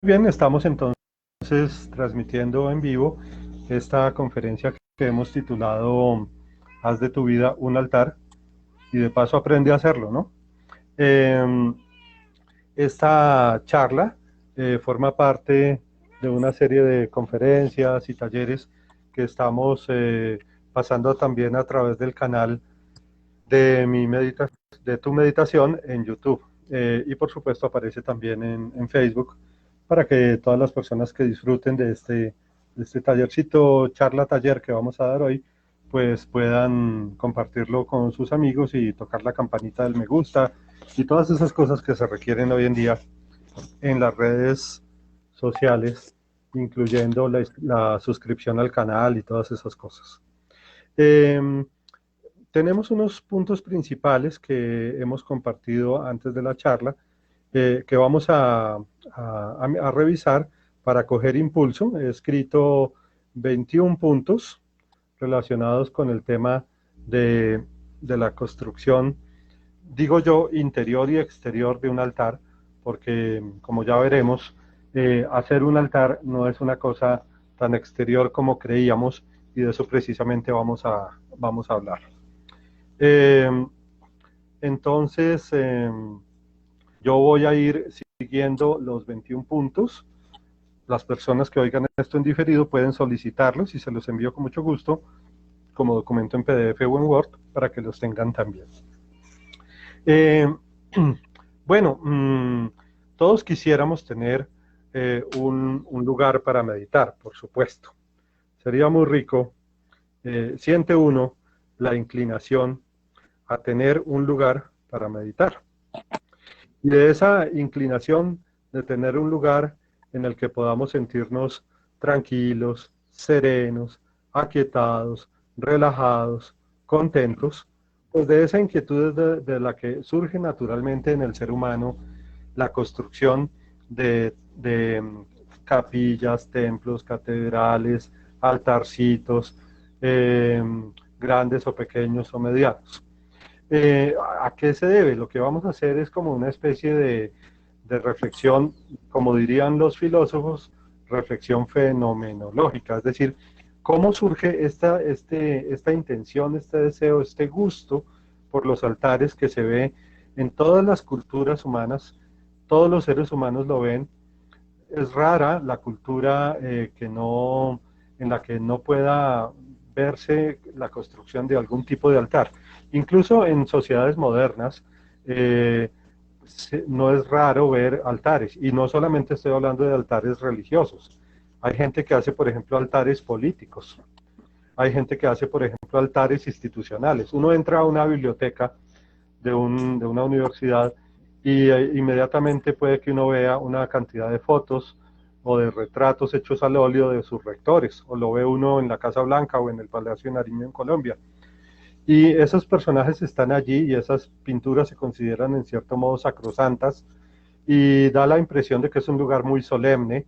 Bien, estamos entonces transmitiendo en vivo esta conferencia que hemos titulado Haz de tu vida un altar y de paso aprende a hacerlo, ¿no? Eh, Esta charla forma parte de una serie de conferencias y talleres que estamos pasando también a través del canal de de tu meditación en YouTube. Y por supuesto aparece también en Facebook para que todas las personas que disfruten de este tallercito, charla taller que vamos a dar hoy, pues puedan compartirlo con sus amigos y tocar la campanita del me gusta y todas esas cosas que se requieren hoy en día en las redes sociales, incluyendo la suscripción al canal y todas esas cosas. Eh, Tenemos unos puntos principales que hemos compartido antes de la charla, que vamos a revisar para coger impulso. He escrito 21 puntos relacionados con el tema de, de la construcción, digo yo, interior y exterior de un altar, porque como ya veremos, hacer un altar no es una cosa tan exterior como creíamos, y de eso precisamente vamos a hablar. Eh, entonces, yo voy a ir siguiendo los 21 puntos. Las personas que oigan esto en diferido pueden solicitarlos y se los envío con mucho gusto como documento en PDF o en Word para que los tengan también. Eh, bueno, todos quisiéramos tener un lugar para meditar, por supuesto. Sería muy rico. Siente uno la inclinación a tener un lugar para meditar. Y de esa inclinación de tener un lugar en el que podamos sentirnos tranquilos, serenos, aquietados, relajados, contentos, pues de esa inquietud es de la que surge naturalmente en el ser humano la construcción de capillas, templos, catedrales, altarcitos, eh, grandes o pequeños o medianos. ¿A qué se debe? Lo que vamos a hacer es como una especie de reflexión, como dirían los filósofos, reflexión fenomenológica, es decir, cómo surge esta intención, este deseo, este gusto por los altares que se ve en todas las culturas humanas, todos los seres humanos lo ven. Es rara la cultura en la que no pueda verse la construcción de algún tipo de altar. Incluso en sociedades modernas eh, no es raro ver altares, y no solamente estoy hablando de altares religiosos. Hay gente que hace, por ejemplo, altares políticos. Hay gente que hace, por ejemplo, altares institucionales. Uno entra a una biblioteca de una universidad y inmediatamente puede que uno vea una cantidad de fotos o de retratos hechos al óleo de sus rectores, o lo ve uno en la Casa Blanca o en el Palacio de Nariño en Colombia. Y esos personajes están allí y esas pinturas se consideran en cierto modo sacrosantas, y da la impresión de que es un lugar muy solemne,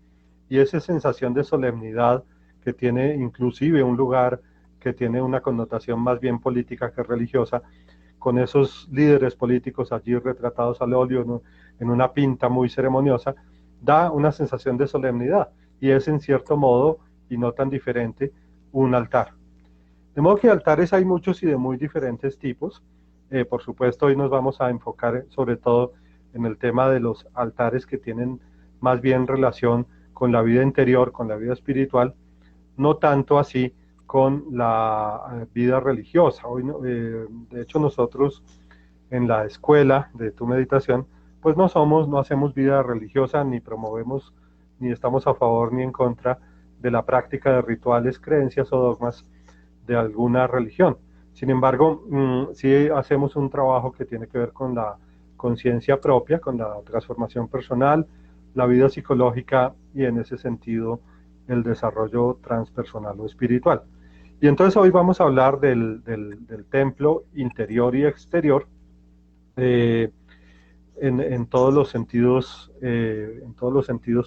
y esa sensación de solemnidad que tiene inclusive un lugar que tiene una connotación más bien política que religiosa, con esos líderes políticos allí retratados al óleo, ¿no?, en una pinta muy ceremoniosa, da una sensación de solemnidad, y es en cierto modo, y no tan diferente, un altar. De modo que altares hay muchos y de muy diferentes tipos. Por supuesto, hoy nos vamos a enfocar sobre todo en el tema de los altares que tienen más bien relación con la vida interior, con la vida espiritual, no tanto así con la vida religiosa. Hoy, de hecho, nosotros en la escuela de tu meditación, pues no hacemos vida religiosa, ni promovemos, ni estamos a favor ni en contra de la práctica de rituales, creencias o dogmas de alguna religión. Sin embargo, sí hacemos un trabajo que tiene que ver con la conciencia propia, con la transformación personal, la vida psicológica y en ese sentido el desarrollo transpersonal o espiritual. Y entonces hoy vamos a hablar del templo interior y exterior, eh, en todos los sentidos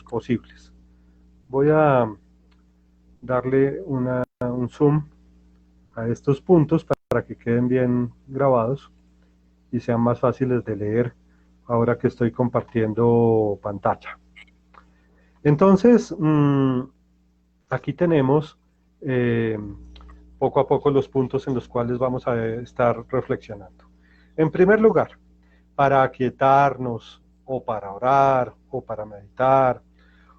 posibles. Voy a darle un zoom a estos puntos para que queden bien grabados y sean más fáciles de leer ahora que estoy compartiendo pantalla. Entonces, aquí tenemos eh, poco a poco los puntos en los cuales vamos a estar reflexionando. En primer lugar, para aquietarnos o para orar o para meditar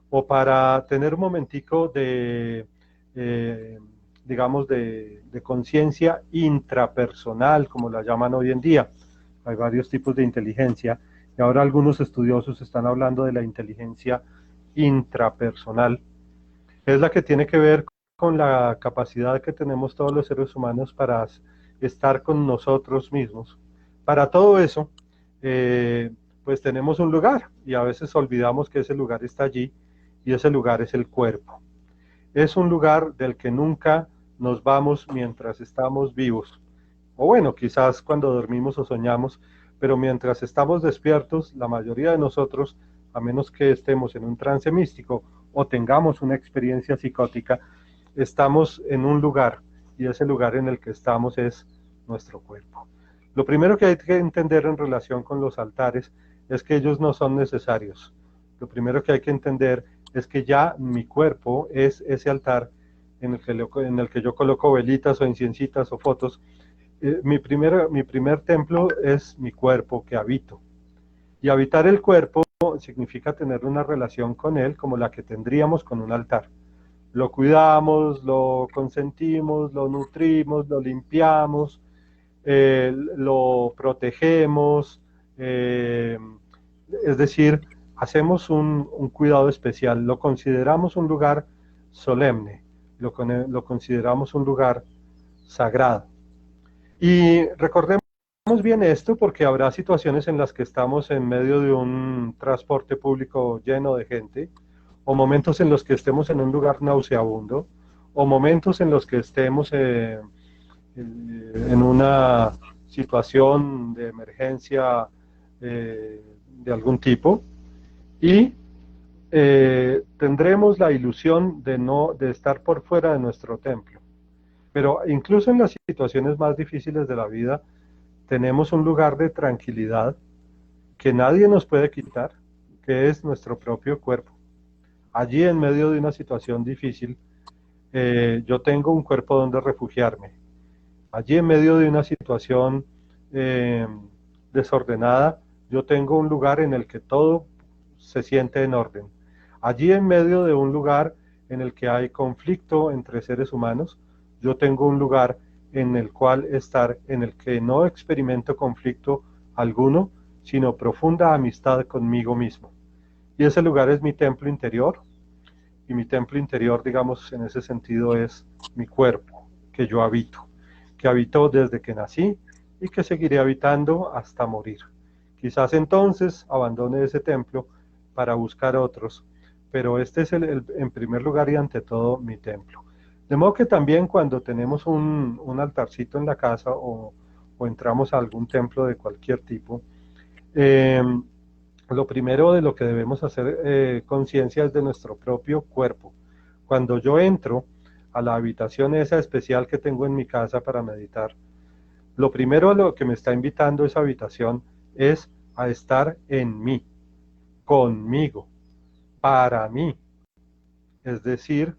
o para tener un momentico de, eh, digamos, de conciencia intrapersonal, como la llaman hoy en día. Hay varios tipos de inteligencia y ahora algunos estudiosos están hablando de la inteligencia intrapersonal. Es la que tiene que ver con la capacidad que tenemos todos los seres humanos para estar con nosotros mismos. Para todo eso, eh, pues tenemos un lugar y a veces olvidamos que ese lugar está allí y ese lugar es el cuerpo. Es un lugar del que nunca nos vamos mientras estamos vivos. O bueno, quizás cuando dormimos o soñamos, pero mientras estamos despiertos, la mayoría de nosotros, a menos que estemos en un trance místico o tengamos una experiencia psicótica, estamos en un lugar y ese lugar en el que estamos es nuestro cuerpo. Lo primero que hay que entender en relación con los altares es que ellos no son necesarios. Lo primero que hay que entender es que ya mi cuerpo es ese altar en el que yo coloco velitas o inciencitas o fotos. Mi primer templo es mi cuerpo que habito. Y habitar el cuerpo significa tener una relación con él como la que tendríamos con un altar. Lo cuidamos, lo consentimos, lo nutrimos, lo limpiamos, lo protegemos, es decir, hacemos un cuidado especial, lo consideramos un lugar solemne, lo consideramos un lugar sagrado. Y recordemos bien esto porque habrá situaciones en las que estamos en medio de un transporte público lleno de gente, o momentos en los que estemos en un lugar nauseabundo, o momentos en los que estemos en una situación de emergencia de algún tipo, y tendremos la ilusión de estar por fuera de nuestro templo. Pero incluso en las situaciones más difíciles de la vida, tenemos un lugar de tranquilidad que nadie nos puede quitar, que es nuestro propio cuerpo. Allí en medio de una situación difícil, yo tengo un cuerpo donde refugiarme. Allí en medio de una situación eh, desordenada, yo tengo un lugar en el que todo se siente en orden. Allí en medio de un lugar en el que hay conflicto entre seres humanos, yo tengo un lugar en el cual estar, en el que no experimento conflicto alguno, sino profunda amistad conmigo mismo. Y ese lugar es mi templo interior, y mi templo interior, digamos, en ese sentido es mi cuerpo, que habito desde que nací y que seguiré habitando hasta morir. Quizás entonces abandone ese templo para buscar otros, pero este es en primer lugar y ante todo mi templo. De modo que también cuando tenemos un altarcito en la casa o entramos a algún templo de cualquier tipo, eh, lo primero de lo que debemos hacer conciencia es de nuestro propio cuerpo. Cuando yo entro a la habitación esa especial que tengo en mi casa para meditar, lo primero a lo que me está invitando esa habitación es a estar en mí, conmigo, para mí. Es decir,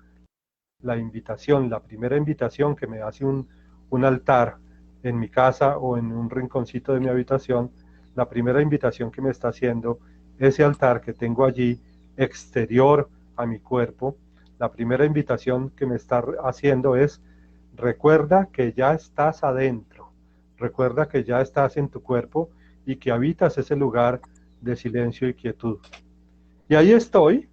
la invitación, la primera invitación que me hace un altar en mi casa o en un rinconcito de mi habitación, la primera invitación que me está haciendo ese altar que tengo allí exterior a mi cuerpo, la primera invitación que me está haciendo es: recuerda que ya estás adentro, recuerda que ya estás en tu cuerpo y que habitas ese lugar de silencio y quietud. Y ahí estoy.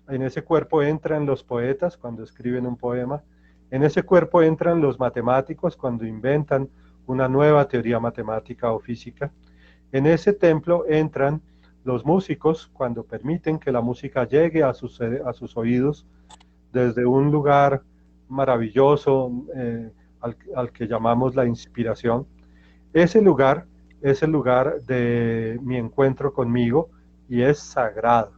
En ese cuerpo entran los poetas cuando escriben un poema, en ese cuerpo entran los matemáticos cuando inventan una nueva teoría matemática o física, en ese templo entran los músicos cuando permiten que la música llegue a sus oídos desde un lugar maravilloso al que llamamos la inspiración. Ese lugar es el lugar de mi encuentro conmigo y es sagrado.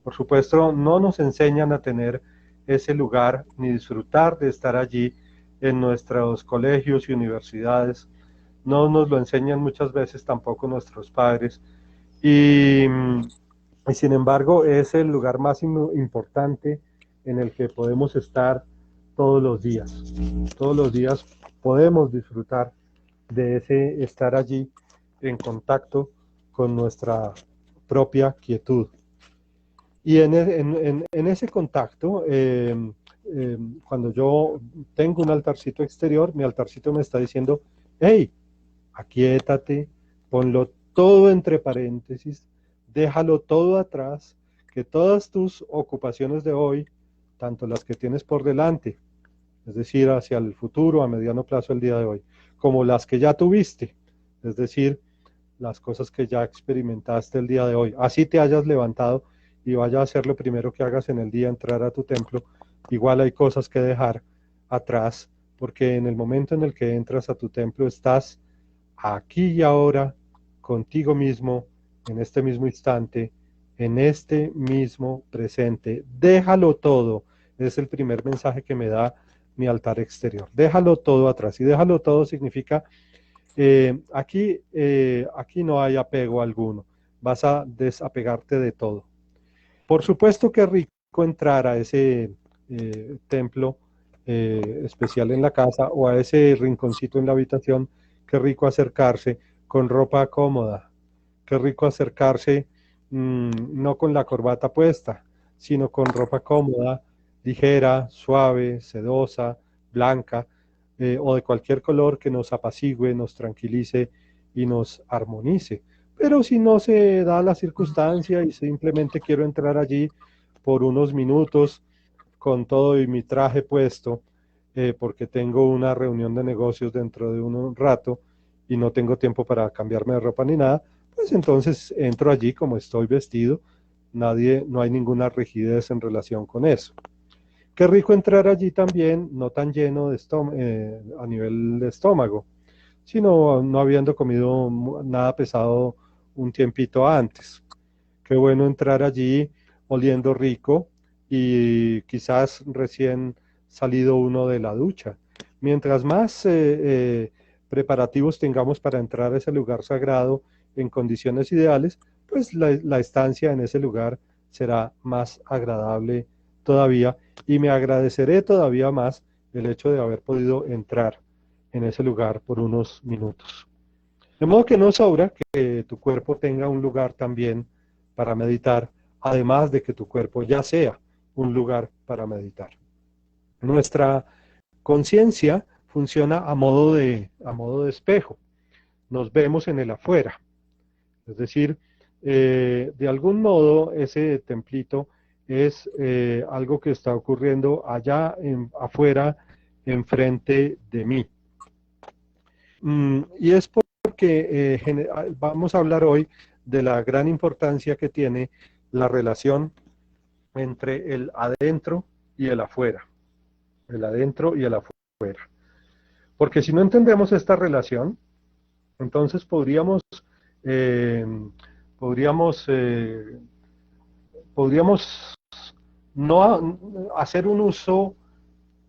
Por supuesto, no nos enseñan a tener ese lugar ni disfrutar de estar allí en nuestros colegios y universidades. No nos lo enseñan muchas veces tampoco nuestros padres. Y y sin embargo es el lugar más importante en el que podemos estar todos los días. Todos los días podemos disfrutar de ese estar allí en contacto con nuestra propia quietud. Y en ese contacto, cuando yo tengo un altarcito exterior, mi altarcito me está diciendo, hey, aquíétate, ponlo todo entre paréntesis, déjalo todo atrás, que todas tus ocupaciones de hoy, tanto las que tienes por delante, es decir, hacia el futuro, a mediano plazo el día de hoy, como las que ya tuviste, es decir, las cosas que ya experimentaste el día de hoy, así te hayas levantado y vaya a ser lo primero que hagas en el día, entrar a tu templo, igual hay cosas que dejar atrás, porque en el momento en el que entras a tu templo estás aquí y ahora, contigo mismo, en este mismo instante, en este mismo presente. Déjalo todo. Es el primer mensaje que me da mi altar exterior. Déjalo todo atrás. Y déjalo todo significa, aquí no hay apego alguno. Vas a desapegarte de todo. Por supuesto que es rico entrar a ese templo especial en la casa o a ese rinconcito en la habitación. Qué rico acercarse con ropa cómoda, qué rico acercarse no con la corbata puesta, sino con ropa cómoda, ligera, suave, sedosa, blanca, o de cualquier color que nos apacigüe, nos tranquilice y nos armonice. Pero si no se da la circunstancia y simplemente quiero entrar allí por unos minutos con todo y mi traje puesto, porque tengo una reunión de negocios dentro de un rato y no tengo tiempo para cambiarme de ropa ni nada, pues entonces entro allí como estoy vestido, no hay ninguna rigidez en relación con eso. Qué rico entrar allí también, no tan lleno de a nivel de estómago, sino no habiendo comido nada pesado un tiempito antes. Qué bueno entrar allí oliendo rico y quizás recién salido uno de la ducha. Mientras más preparativos tengamos para entrar a ese lugar sagrado en condiciones ideales, pues la estancia en ese lugar será más agradable todavía y me agradeceré todavía más el hecho de haber podido entrar en ese lugar por unos minutos. De modo que no sobra que tu cuerpo tenga un lugar también para meditar, además de que tu cuerpo ya sea un lugar para meditar. Nuestra conciencia funciona a modo de espejo. Nos vemos en el afuera. Es decir, de algún modo ese templito es algo que está ocurriendo allá afuera, enfrente de mí. Y es porque vamos a hablar hoy de la gran importancia que tiene la relación entre el adentro y el afuera. El adentro y el afuera. Porque si no entendemos esta relación, entonces eh, podríamos, eh, podríamos no hacer un uso,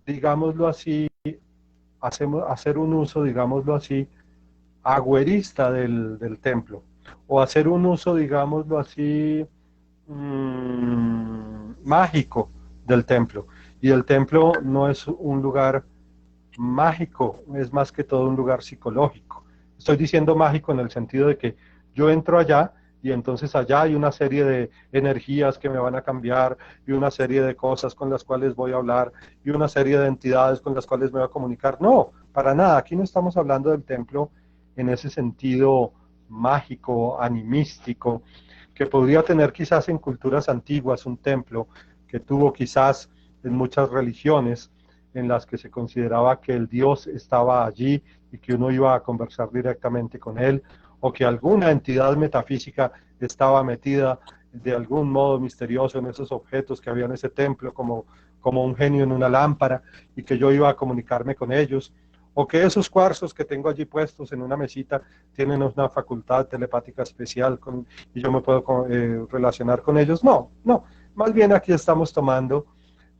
digámoslo así, hacer un uso, digámoslo así, agüerista del templo, o hacer un uso, digámoslo así, mágico del templo. Y el templo no es un lugar mágico, es más que todo un lugar psicológico. Estoy diciendo mágico en el sentido de que yo entro allá y entonces allá hay una serie de energías que me van a cambiar y una serie de cosas con las cuales voy a hablar y una serie de entidades con las cuales me voy a comunicar. No, para nada. Aquí no estamos hablando del templo en ese sentido mágico, animístico, que podría tener quizás en culturas antiguas un templo que tuvo quizás en muchas religiones en las que se consideraba que el Dios estaba allí y que uno iba a conversar directamente con él, o que alguna entidad metafísica estaba metida de algún modo misterioso en esos objetos que había en ese templo, como un genio en una lámpara, y que yo iba a comunicarme con ellos, o que esos cuarzos que tengo allí puestos en una mesita tienen una facultad telepática especial y yo me puedo relacionar con ellos. No, no, más bien aquí estamos tomando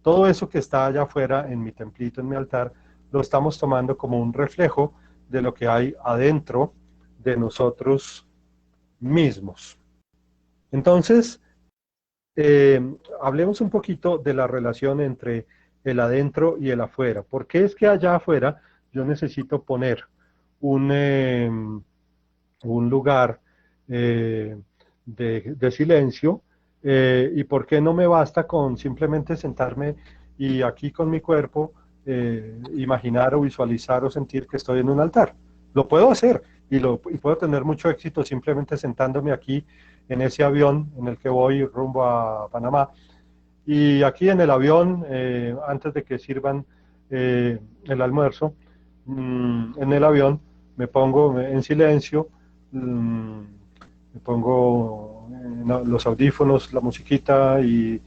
todo eso que está allá afuera en mi templito, en mi altar, lo estamos tomando como un reflejo de lo que hay adentro de nosotros mismos. Entonces, hablemos un poquito de la relación entre el adentro y el afuera. ¿Por qué es que allá afuera yo necesito poner un lugar de silencio? ¿Y por qué no me basta con simplemente sentarme y aquí con mi cuerpo imaginar o visualizar o sentir que estoy en un altar? Lo puedo hacer y puedo tener mucho éxito simplemente sentándome aquí en ese avión en el que voy rumbo a Panamá. Y aquí en el avión, antes de que sirvan el almuerzo, en el avión me pongo en silencio, me pongo los audífonos, la musiquita y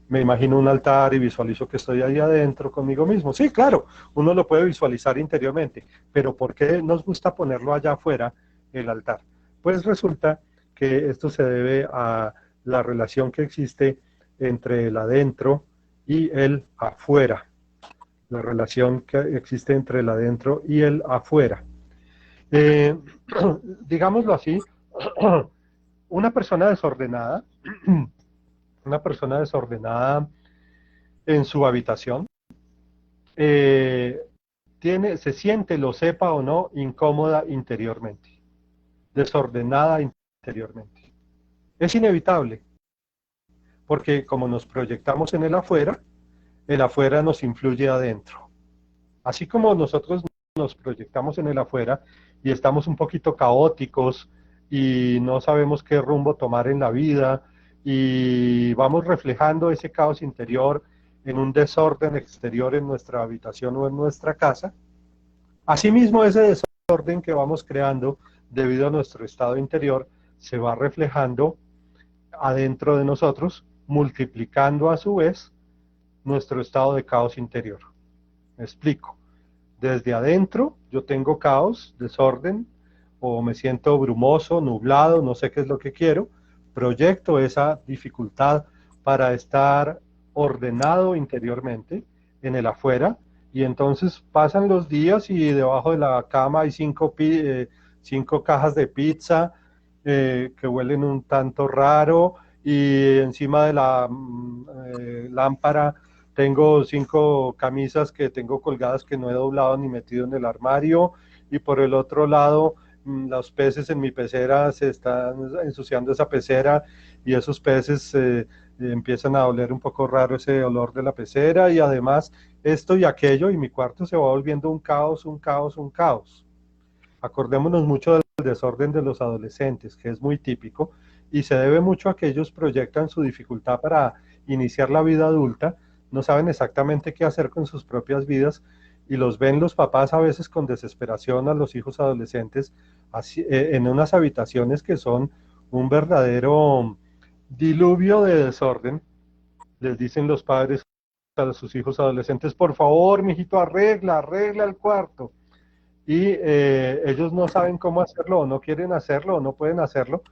me imagino un altar y visualizo que estoy ahí adentro conmigo mismo. Sí, claro, uno lo puede visualizar interiormente, pero ¿por qué nos gusta ponerlo allá afuera, el altar? Pues resulta que esto se debe a la relación que existe entre el adentro y el afuera. La relación que existe entre el adentro y el afuera. Eh, digámoslo así, una persona desordenada, una persona desordenada en su habitación, eh, se siente, lo sepa o no, incómoda interiormente, desordenada interiormente. Es inevitable, porque como nos proyectamos en el afuera nos influye adentro. Así como nosotros nos proyectamos en el afuera y estamos un poquito caóticos y no sabemos qué rumbo tomar en la vida y vamos reflejando ese caos interior en un desorden exterior en nuestra habitación o en nuestra casa, asimismo ese desorden que vamos creando debido a nuestro estado interior se va reflejando adentro de nosotros, multiplicando a su vez nuestro estado de caos interior. Me explico. Desde adentro yo tengo caos, desorden, o me siento brumoso, nublado, no sé qué es lo que quiero, proyecto esa dificultad para estar ordenado interiormente en el afuera, y entonces pasan los días y debajo de la cama hay cinco cajas de pizza que huelen un tanto raro, y encima de la lámpara tengo 5 camisas que tengo colgadas que no he doblado ni metido en el armario, y por el otro lado los peces en mi pecera se están ensuciando esa pecera, y esos peces empiezan a oler un poco raro ese olor de la pecera, y además esto y aquello, y mi cuarto se va volviendo un caos, un caos, un caos. Acordémonos mucho del desorden de los adolescentes, que es muy típico, y se debe mucho a que ellos proyectan su dificultad para iniciar la vida adulta, no saben exactamente qué hacer con sus propias vidas, y los ven los papás a veces con desesperación a los hijos adolescentes en unas habitaciones que son un verdadero diluvio de desorden. Les dicen los padres a sus hijos adolescentes: por favor, mijito, arregla el cuarto. Y ellos no saben cómo hacerlo, o no quieren hacerlo, o no pueden hacerlo,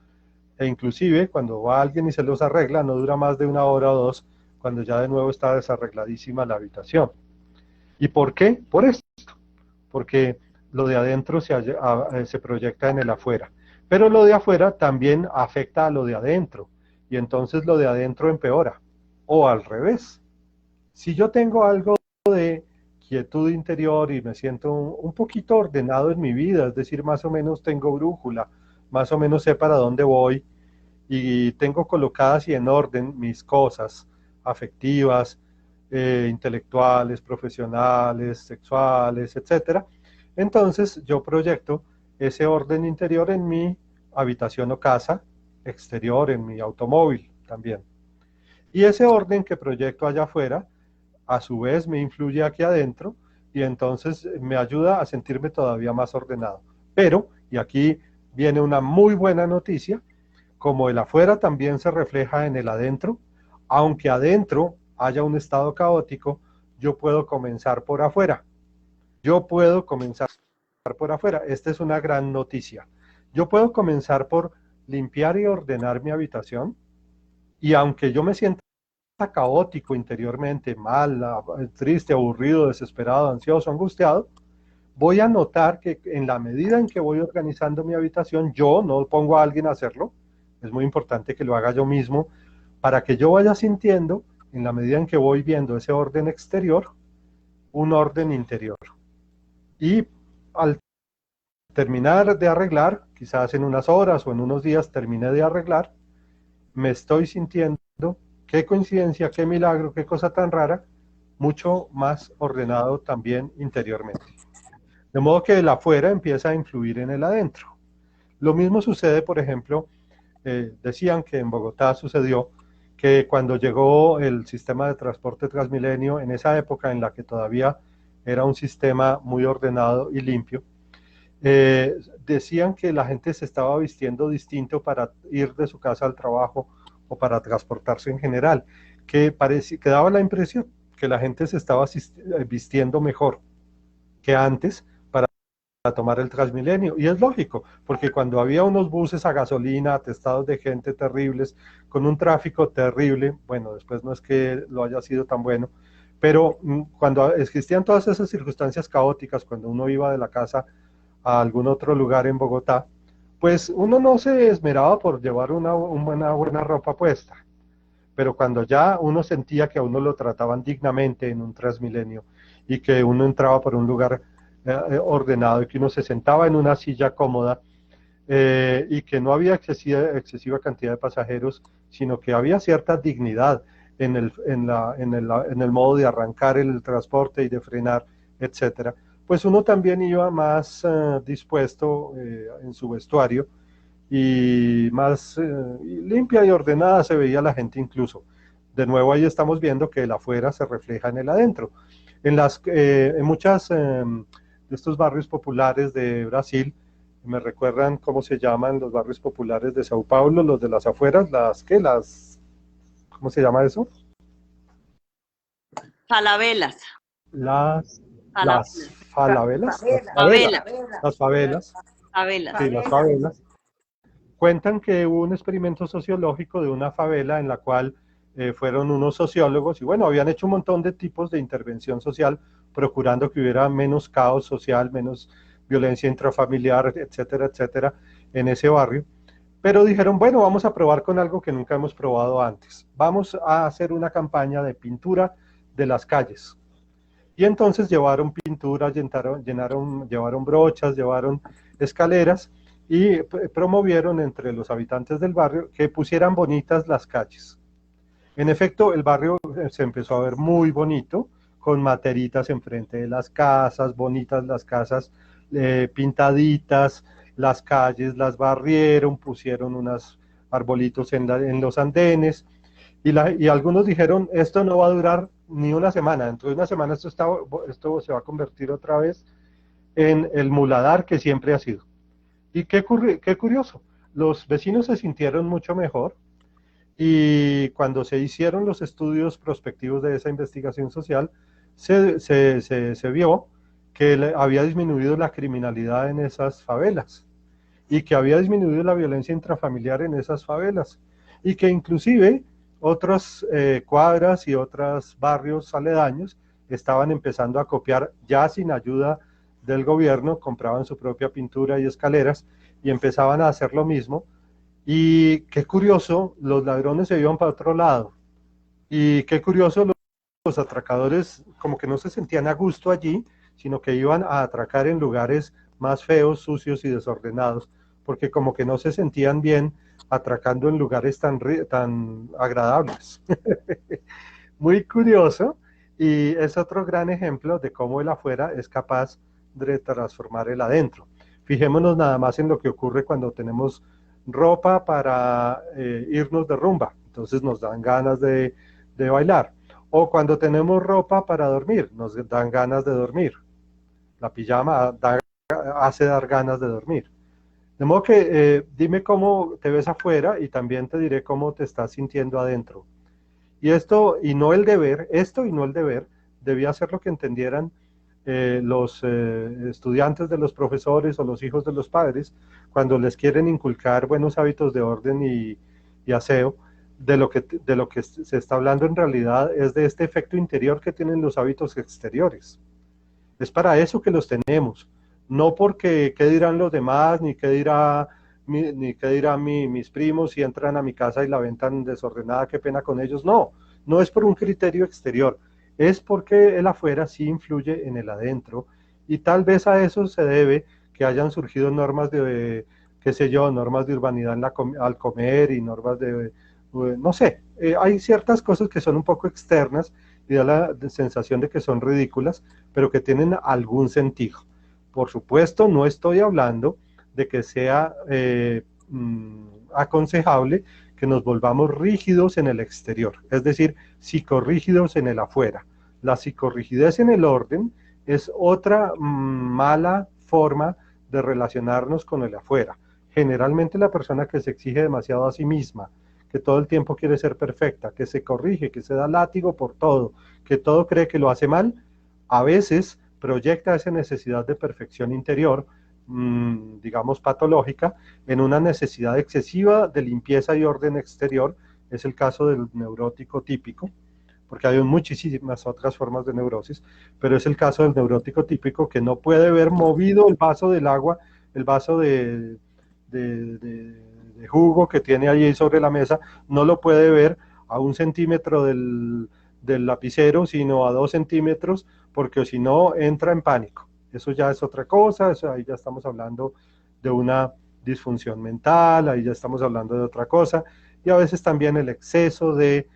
e inclusive cuando va alguien y se los arregla, no dura más de 1 hora o 2, cuando ya de nuevo está desarregladísima la habitación. ¿Y por qué? Por esto, porque lo de adentro se proyecta en el afuera, pero lo de afuera también afecta a lo de adentro, y entonces lo de adentro empeora, o al revés. Si yo tengo algo de quietud interior y me siento un poquito ordenado en mi vida, es decir, más o menos tengo brújula, más o menos sé para dónde voy, y tengo colocadas y en orden mis cosas afectivas, intelectuales, profesionales, sexuales, etcétera. Entonces yo proyecto ese orden interior en mi habitación o casa, exterior, en mi automóvil también. Y ese orden que proyecto allá afuera, a su vez me influye aquí adentro, y entonces me ayuda a sentirme todavía más ordenado. Pero, y aquí viene una muy buena noticia, como el afuera también se refleja en el adentro, aunque adentro haya un estado caótico, yo puedo comenzar por afuera. Yo puedo comenzar por afuera. Esta es una gran noticia. Yo puedo comenzar por limpiar y ordenar mi habitación, y aunque yo me sienta caótico interiormente, mal, triste, aburrido, desesperado, ansioso, angustiado, voy a notar que en la medida en que voy organizando mi habitación, yo no pongo a alguien a hacerlo, es muy importante que lo haga yo mismo, para que yo vaya sintiendo, en la medida en que voy viendo ese orden exterior, un orden interior. Y al terminar de arreglar, quizás en unas horas o en unos días terminé de arreglar, me estoy sintiendo, qué coincidencia, qué milagro, qué cosa tan rara, mucho más ordenado también interiormente. De modo que el afuera empieza a influir en el adentro. Lo mismo sucede, por ejemplo, decían que en Bogotá sucedió que cuando llegó el sistema de transporte Transmilenio, en esa época en la que todavía era un sistema muy ordenado y limpio, decían que la gente se estaba vistiendo distinto para ir de su casa al trabajo o para transportarse en general, que daba la impresión que la gente se estaba vistiendo mejor que antes para tomar el Transmilenio. Y es lógico, porque cuando había unos buses a gasolina atestados de gente terribles, con un tráfico terrible, bueno, después no es que lo haya sido tan bueno, pero cuando existían todas esas circunstancias caóticas, cuando uno iba de la casa a algún otro lugar en Bogotá, pues uno no se esmeraba por llevar una buena ropa puesta, pero cuando ya uno sentía que a uno lo trataban dignamente en un Transmilenio y que uno entraba por un lugar ordenado y que uno se sentaba en una silla cómoda y que no había excesiva cantidad de pasajeros, sino que había cierta dignidad en el modo de arrancar el transporte y de frenar, etcétera, pues uno también iba más dispuesto en su vestuario y más limpia y ordenada se veía la gente incluso. De nuevo ahí estamos viendo que el afuera se refleja en el adentro. En muchas de estos barrios populares de Brasil, me recuerdan cómo se llaman los barrios populares de Sao Paulo, los de las afueras, ¿cómo se llama eso? Falabelas. Las falabelas, Favelas. las favelas, Favelas. sí, las favelas. Cuentan que hubo un experimento sociológico de una favela en la cual fueron unos sociólogos y bueno, habían hecho un montón de tipos de intervención social procurando que hubiera menos caos social, menos violencia intrafamiliar, etcétera, etcétera, en ese barrio. Pero dijeron, bueno, vamos a probar con algo que nunca hemos probado antes. Vamos a hacer una campaña de pintura de las calles. Y entonces llevaron pintura, llevaron brochas, llevaron escaleras y promovieron entre los habitantes del barrio que pusieran bonitas las calles. En efecto, el barrio se empezó a ver muy bonito, con materitas enfrente de las casas, bonitas las casas, pintaditas, las calles las barrieron, pusieron unos arbolitos en los andenes, y algunos dijeron, esto no va a durar ni una semana, dentro de una semana esto se va a convertir otra vez en el muladar que siempre ha sido. Y qué curioso, los vecinos se sintieron mucho mejor y cuando se hicieron los estudios prospectivos de esa investigación social, se vio que había disminuido la criminalidad en esas favelas y que había disminuido la violencia intrafamiliar en esas favelas y que inclusive otras cuadras y otros barrios aledaños estaban empezando a copiar ya sin ayuda del gobierno, compraban su propia pintura y escaleras y empezaban a hacer lo mismo. Y qué curioso, los ladrones se iban para otro lado. Y qué curioso, los atracadores como que no se sentían a gusto allí, sino que iban a atracar en lugares más feos, sucios y desordenados, porque como que no se sentían bien atracando en lugares tan agradables. Muy curioso, y es otro gran ejemplo de cómo el afuera es capaz de transformar el adentro. Fijémonos nada más en lo que ocurre cuando tenemos ropa para irnos de rumba, entonces nos dan ganas de bailar, o cuando tenemos ropa para dormir, nos dan ganas de dormir. La pijama hace dar ganas de dormir. De modo que dime cómo te ves afuera y también te diré cómo te estás sintiendo adentro. Y esto y no el deber, debía ser lo que entendieran los estudiantes de los profesores o los hijos de los padres cuando les quieren inculcar buenos hábitos de orden y aseo. De lo que se está hablando en realidad es de este efecto interior que tienen los hábitos exteriores. Es para eso que los tenemos, no porque qué dirán los demás, ni qué dirá ni qué dirán mis primos si entran a mi casa y la ven tan desordenada, qué pena con ellos. No, no es por un criterio exterior, es porque el afuera sí influye en el adentro, y tal vez a eso se debe que hayan surgido normas de, qué sé yo, normas de urbanidad al comer y normas de, no sé, hay ciertas cosas que son un poco externas y da la sensación de que son ridículas, pero que tienen algún sentido. Por supuesto, no estoy hablando de que sea aconsejable que nos volvamos rígidos en el exterior, es decir, psicorrígidos en el afuera. La psicorrigidez en el orden es otra mala forma de relacionarnos con el afuera. Generalmente la persona que se exige demasiado a sí misma, que todo el tiempo quiere ser perfecta, que se corrige, que se da látigo por todo, que todo cree que lo hace mal, a veces proyecta esa necesidad de perfección interior, digamos patológica, en una necesidad excesiva de limpieza y orden exterior. Es el caso del neurótico típico, porque hay muchísimas otras formas de neurosis, pero es el caso del neurótico típico que no puede ver movido el vaso del agua, el vaso de jugo que tiene allí sobre la mesa, no lo puede ver a 1 centímetro del lapicero, sino a 2 centímetros, porque si no entra en pánico. Eso ya es otra cosa, eso ahí ya estamos hablando de una disfunción mental, ahí ya estamos hablando de otra cosa, y a veces también el exceso de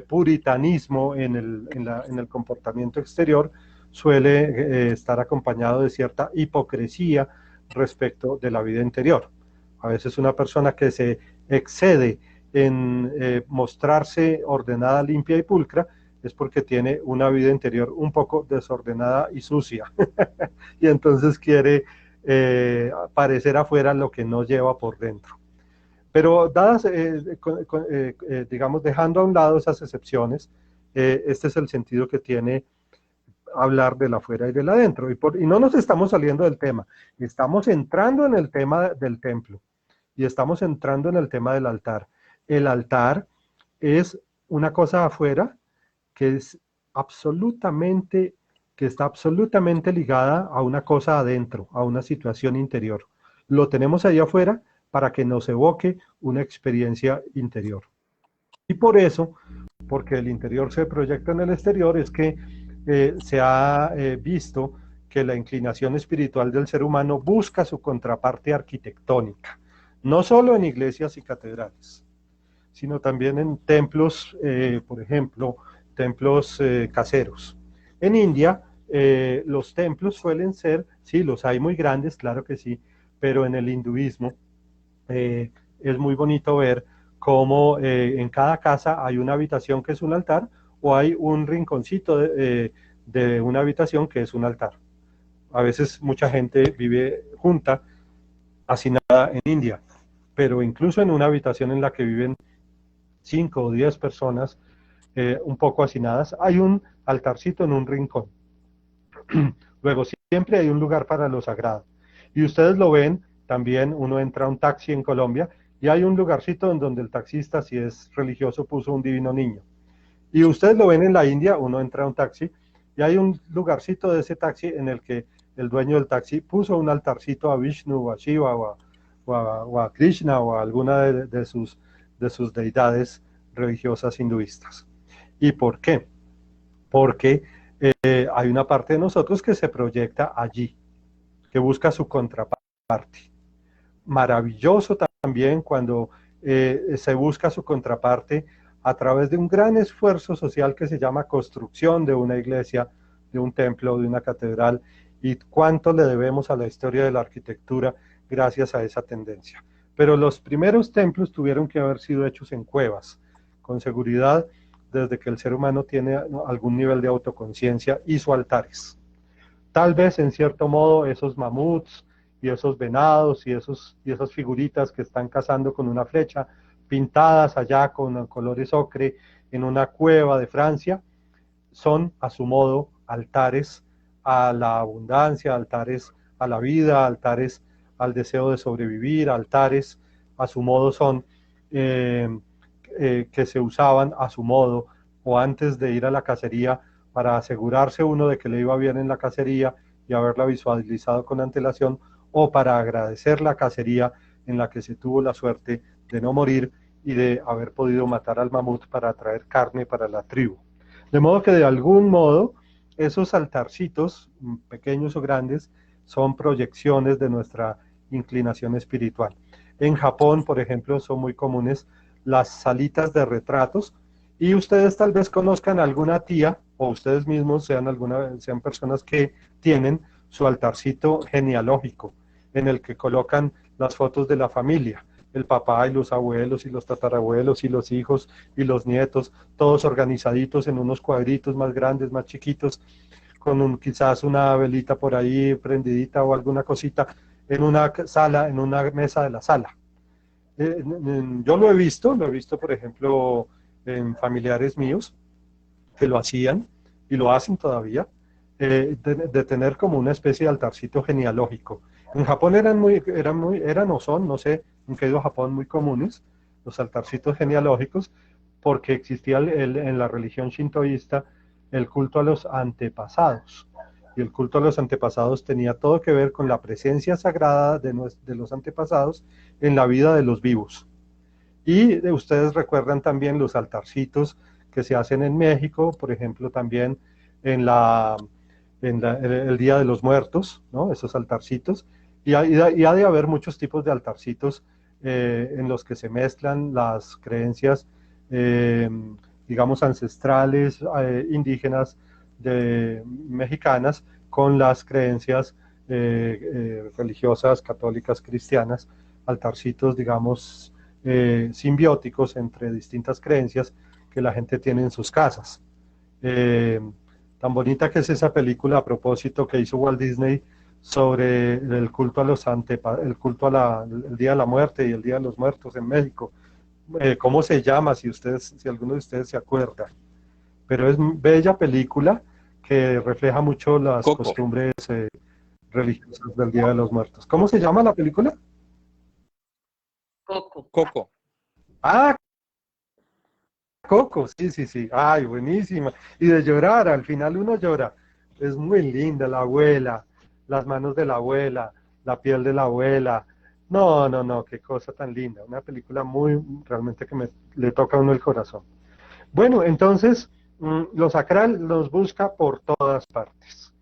puritanismo en el comportamiento exterior suele estar acompañado de cierta hipocresía respecto de la vida interior. A veces una persona que se excede en mostrarse ordenada, limpia y pulcra es porque tiene una vida interior un poco desordenada y sucia y entonces quiere parecer afuera lo que no lleva por dentro. Pero dadas, digamos, dejando a un lado esas excepciones, este es el sentido que tiene hablar del afuera y del adentro. Y no nos estamos saliendo del tema, estamos entrando en el tema del templo y estamos entrando en el tema del altar. El altar es una cosa afuera que es absolutamente, que está absolutamente ligada a una cosa adentro, a una situación interior. Lo tenemos ahí afuera para que nos evoque una experiencia interior. Y por eso, porque el interior se proyecta en el exterior, es que se ha visto que la inclinación espiritual del ser humano busca su contraparte arquitectónica, no solo en iglesias y catedrales, sino también en templos, por ejemplo, templos caseros. En India, los templos suelen ser, sí, los hay muy grandes, claro que sí, pero en el hinduismo es muy bonito ver cómo en cada casa hay una habitación que es un altar o hay un rinconcito de una habitación que es un altar. A veces mucha gente vive junta, hacinada en India, pero incluso en una habitación en la que viven 5 o 10 personas un poco hacinadas, hay un altarcito en un rincón. Luego siempre hay un lugar para lo sagrado. Y ustedes lo ven, también uno entra a un taxi en Colombia y hay un lugarcito en donde el taxista, si es religioso, puso un divino niño. Y ustedes lo ven en la India, uno entra a un taxi y hay un lugarcito de ese taxi en el que el dueño del taxi puso un altarcito a Vishnu o a Shiva o a Krishna o a alguna de sus deidades religiosas hinduistas. ¿Y por qué? Porque hay una parte de nosotros que se proyecta allí, que busca su contraparte. Maravilloso también cuando se busca su contraparte a través de un gran esfuerzo social que se llama construcción de una iglesia, de un templo, de una catedral, y cuánto le debemos a la historia de la arquitectura gracias a esa tendencia. Pero los primeros templos tuvieron que haber sido hechos en cuevas, con seguridad, desde que el ser humano tiene algún nivel de autoconciencia, hizo altares. Tal vez en cierto modo esos mamuts y esos venados y esas figuritas que están cazando con una flecha, pintadas allá con colores ocre en una cueva de Francia, son a su modo altares a la abundancia, altares a la vida, altares al deseo de sobrevivir, altares a su modo son que se usaban a su modo o antes de ir a la cacería para asegurarse uno de que le iba bien en la cacería y haberla visualizado con antelación, o para agradecer la cacería en la que se tuvo la suerte de no morir y de haber podido matar al mamut para traer carne para la tribu. De modo que de algún modo esos altarcitos, pequeños o grandes, son proyecciones de nuestra inclinación espiritual. En Japón, por ejemplo, son muy comunes las salitas de retratos, y ustedes tal vez conozcan alguna tía, o ustedes mismos sean personas que tienen su altarcito genealógico, en el que colocan las fotos de la familia, el papá y los abuelos y los tatarabuelos y los hijos y los nietos, todos organizaditos en unos cuadritos más grandes, más chiquitos, con quizás una velita por ahí prendidita o alguna cosita en una sala, en una mesa de la sala. Yo lo he visto por ejemplo en familiares míos que lo hacían y lo hacen todavía, de tener como una especie de altarcito genealógico. En Japón eran o son, no sé, nunca he ido a Japón, muy comunes los altarcitos genealógicos, porque existía en la religión shintoísta el culto a los antepasados. Y el culto a los antepasados tenía todo que ver con la presencia sagrada de los antepasados en la vida de los vivos. Y ustedes recuerdan también los altarcitos que se hacen en México, por ejemplo, también en el Día de los Muertos, ¿no? Esos altarcitos. Y ha de haber muchos tipos de altarcitos en los que se mezclan las creencias, digamos, ancestrales, indígenas, mexicanas, con las creencias religiosas, católicas, cristianas, altarcitos, digamos, simbióticos entre distintas creencias que la gente tiene en sus casas. Tan bonita que es esa película, a propósito, que hizo Walt Disney sobre el culto a el culto el Día de la Muerte y el Día de los Muertos en México. ¿Cómo se llama? Si alguno de ustedes se acuerda. Pero es bella película que refleja mucho las Coco. costumbres religiosas del Día de los Muertos. ¿Cómo se llama la película? Coco. Coco. Ah, Coco, sí, sí, sí. Ay, buenísima. Y de llorar, al final uno llora. Es muy linda la abuela, las manos de la abuela, la piel de la abuela. No, no, no, qué cosa tan linda. Una película realmente que le toca a uno el corazón. Bueno, entonces, lo sacral nos busca por todas partes.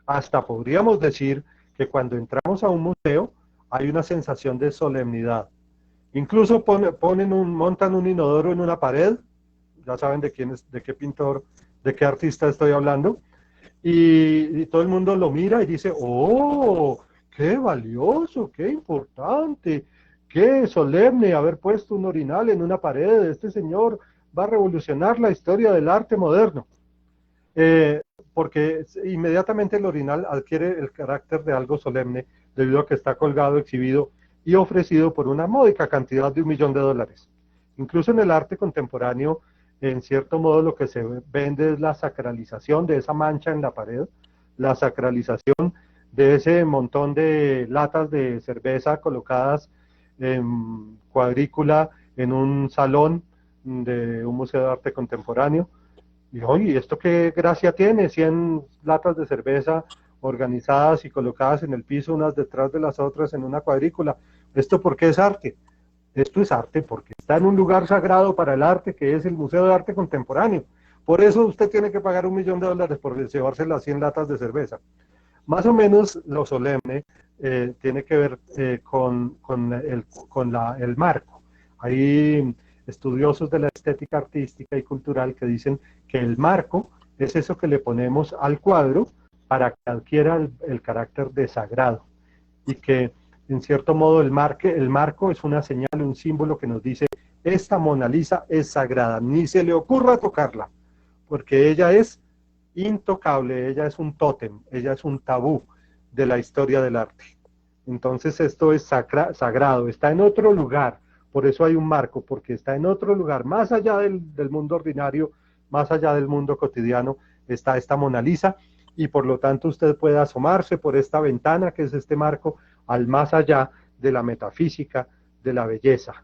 Hasta podríamos decir que cuando entramos a un museo hay una sensación de solemnidad. Incluso montan un inodoro en una pared, ya saben de qué pintor, de qué artista estoy hablando, y todo el mundo lo mira y dice, ¡oh, qué valioso, qué importante, qué solemne haber puesto un orinal en una pared! Este señor va a revolucionar la historia del arte moderno. Porque inmediatamente el orinal adquiere el carácter de algo solemne, debido a que está colgado, exhibido y ofrecido por una módica cantidad de $1.000.000. Incluso en el arte contemporáneo, en cierto modo, lo que se vende es la sacralización de esa mancha en la pared, la sacralización de ese montón de latas de cerveza colocadas en cuadrícula en un salón de un museo de arte contemporáneo. Y oye, ¿esto qué gracia tiene? 100 latas de cerveza organizadas y colocadas en el piso, unas detrás de las otras en una cuadrícula. ¿Esto por qué es arte? Esto es arte porque está en un lugar sagrado para el arte, que es el Museo de Arte Contemporáneo. Por eso usted tiene que pagar $1.000.000 por llevarse las 100 latas de cerveza. Más o menos lo solemne tiene que ver con el marco. Hay estudiosos de la estética artística y cultural que dicen que el marco es eso que le ponemos al cuadro para que adquiera el carácter de sagrado, y que en cierto modo el marco es una señal, un símbolo que nos dice: esta Mona Lisa es sagrada, ni se le ocurra tocarla, porque ella es intocable, ella es un tótem, ella es un tabú de la historia del arte. Entonces esto es sagrado, está en otro lugar. Por eso hay un marco, porque está en otro lugar, más allá del mundo ordinario, más allá del mundo cotidiano, está esta Mona Lisa, y por lo tanto usted puede asomarse por esta ventana, que es este marco, al más allá de la metafísica, de la belleza.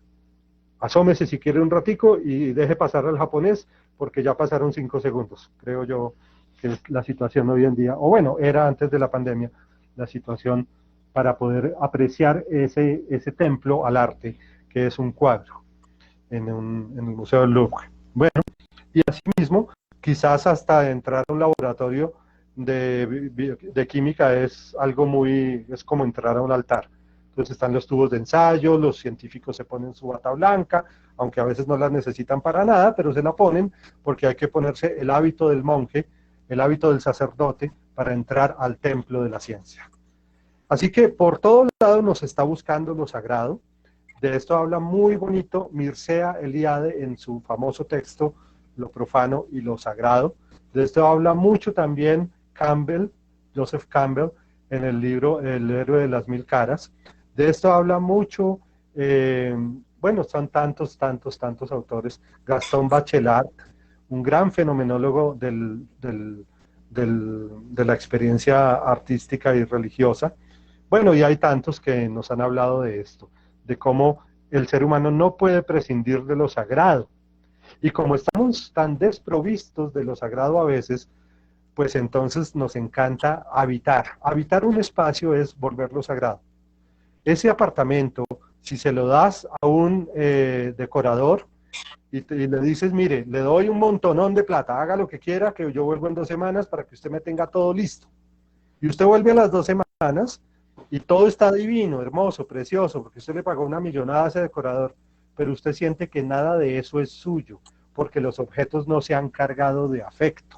Asómese si quiere un ratico y deje pasar al japonés, porque ya pasaron 5 segundos. Creo yo que es la situación hoy en día, o bueno, era antes de la pandemia, la situación para poder apreciar ese templo al arte, que es un cuadro en el Museo del Louvre. Bueno, y asimismo, quizás hasta entrar a un laboratorio de química es algo es como entrar a un altar. Entonces están los tubos de ensayo, los científicos se ponen su bata blanca, aunque a veces no la necesitan para nada, pero se la ponen porque hay que ponerse el hábito del monje, el hábito del sacerdote, para entrar al templo de la ciencia. Así que por todos lados nos está buscando lo sagrado. De esto habla muy bonito Mircea Eliade en su famoso texto Lo profano y lo sagrado. De esto habla mucho también Campbell, Joseph Campbell, en el libro El héroe de las mil caras. De esto habla mucho, bueno, son tantos autores. Gastón Bachelard, un gran fenomenólogo de la experiencia artística y religiosa. Bueno, y hay tantos que nos han hablado de esto, de cómo el ser humano no puede prescindir de lo sagrado. Y como estamos tan desprovistos de lo sagrado a veces, pues entonces nos encanta habitar. Habitar un espacio es volverlo sagrado. Ese apartamento, si se lo das a un decorador y le dices, mire, le doy un montonón de plata, haga lo que quiera, que yo vuelvo en 2 semanas para que usted me tenga todo listo. Y usted vuelve a las 2 semanas y todo está divino, hermoso, precioso, porque usted le pagó una millonada a ese decorador, pero usted siente que nada de eso es suyo, porque los objetos no se han cargado de afecto.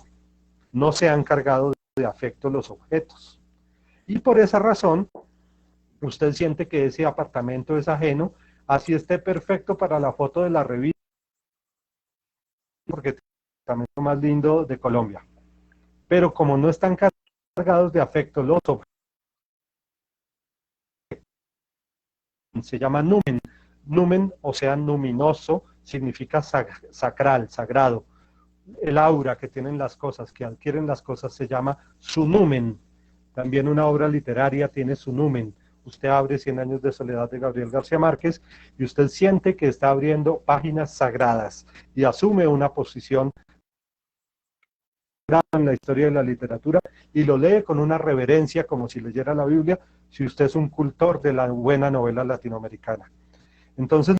No se han cargado de afecto los objetos. Y por esa razón, usted siente que ese apartamento es ajeno, así esté perfecto para la foto de la revista, porque es el apartamento más lindo de Colombia. Pero como no están cargados de afecto los objetos, se llama numen. Numen, o sea, luminoso, significa sacral, sagrado. El aura que tienen las cosas, que adquieren las cosas, se llama su numen. También una obra literaria tiene su numen. Usted abre 100 años de soledad de Gabriel García Márquez y usted siente que está abriendo páginas sagradas y asume una posición en la historia de la literatura y lo lee con una reverencia como si leyera la Biblia, si usted es un cultor de la buena novela latinoamericana. Entonces,